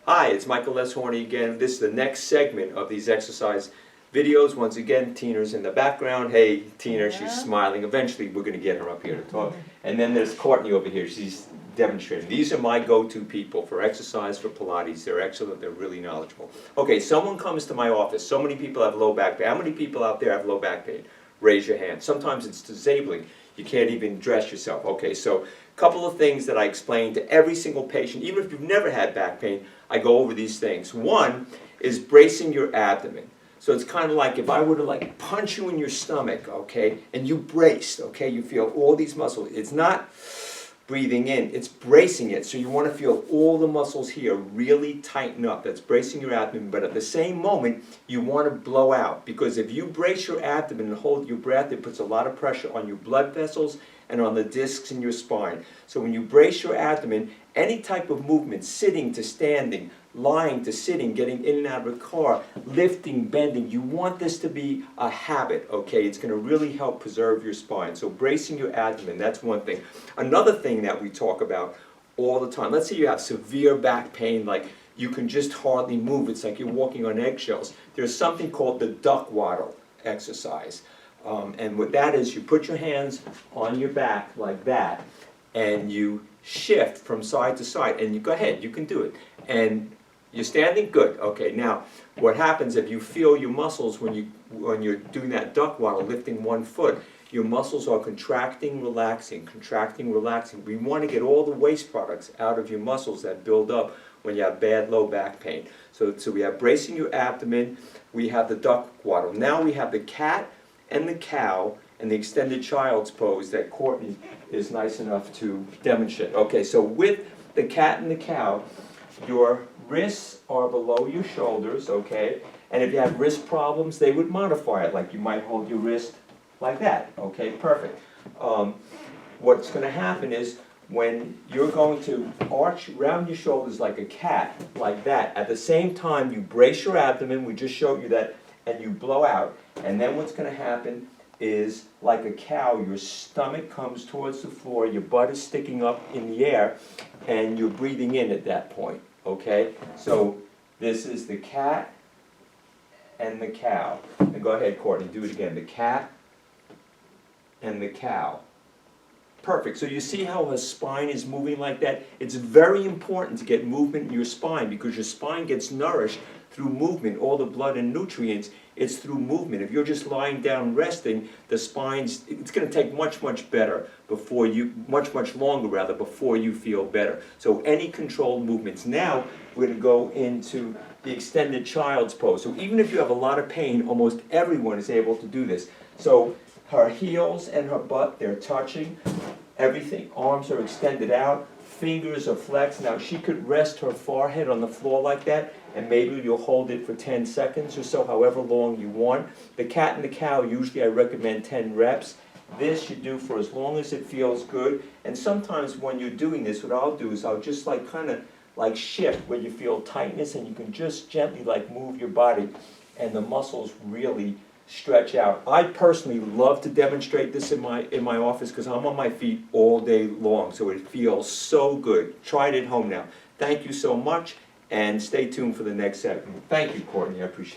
Hi, it's Michael Les Horny again. This is the next segment of these exercise videos. Once again, Tina's in the background. Hey, Tina, she's smiling. Eventually, we're going to get her up here to talk. And then there's Courtney over here. She's demonstrating. These are my go-to people for exercise, for Pilates. They're excellent. They're really knowledgeable. Okay, someone comes to my office. So many people have low back pain. How many people out there have low back pain? Raise your hand. Sometimes it's disabling. You can't even dress yourself. Okay, so a couple of things that I explain to every single patient, even if you've never had back pain, I go over these things. One is bracing your abdomen. So it's kind of like if I were to like punch you in your stomach, okay, and you braced, okay, you feel all these muscles. It's not breathing in, it's bracing it. So you want to feel all the muscles here really tighten up. That's bracing your abdomen, but at the same moment, you want to blow out. Because if you brace your abdomen and hold your breath, it puts a lot of pressure on your blood vessels and on the discs in your spine. So when you brace your abdomen, any type of movement, sitting to standing, lying to sitting, getting in and out of a car, lifting, bending, you want this to be a habit, okay? It's going to really help preserve your spine. So bracing your abdomen, that's one thing. Another thing that we talk about all the time, let's say you have severe back pain, like you can just hardly move, it's like you're walking on eggshells. There's something called the duck waddle exercise. And what that is, you put your hands on your back like that, and you shift from side to side, and you go ahead, you can do it. And you're standing, good. Okay, now what happens if you feel your muscles when you're doing that duck waddle, lifting one foot, your muscles are contracting, relaxing, contracting, relaxing. We want to get all the waste products out of your muscles that build up when you have bad low back pain. So we have bracing your abdomen, we have the duck waddle. Now we have the cat and the cow and the extended child's pose that Courtney is nice enough to demonstrate. Okay, so with the cat and the cow, your wrists are below your shoulders, okay? And if you have wrist problems, they would modify it, like you might hold your wrist like that, okay? Perfect. What's going to happen is when you're going to arch around your shoulders like a cat, like that, at the same time you brace your abdomen, we just showed you that, and you blow out. And then what's going to happen is, like a cow, your stomach comes towards the floor, your butt is sticking up in the air, and you're breathing in at that point, okay? So this is the cat and the cow. And go ahead, Courtney, do it again. The cat and the cow. Perfect. So you see how her spine is moving like that? It's very important to get movement in your spine because your spine gets nourished through movement. All the blood and nutrients, it's through movement. If you're just lying down resting, the spine's, it's going to take much longer before you feel better. So any controlled movements. Now we're going to go into the extended child's pose. So even if you have a lot of pain, almost everyone is able to do this. So her heels and her butt, they're touching. Everything, arms are extended out, fingers are flexed. Now she could rest her forehead on the floor like that, and maybe you'll hold it for 10 seconds or so, however long you want. The cat and the cow, usually I recommend 10 reps. This you do for as long as it feels good. And sometimes when you're doing this, what I'll do is I'll just like kind of like shift where you feel tightness, and you can just gently like move your body, and the muscles really stretch out. I personally love to demonstrate this in my office because I'm on my feet all day long, so it feels so good. Try it at home now. Thank you so much, and stay tuned for the next segment. Thank you, Courtney. I appreciate it.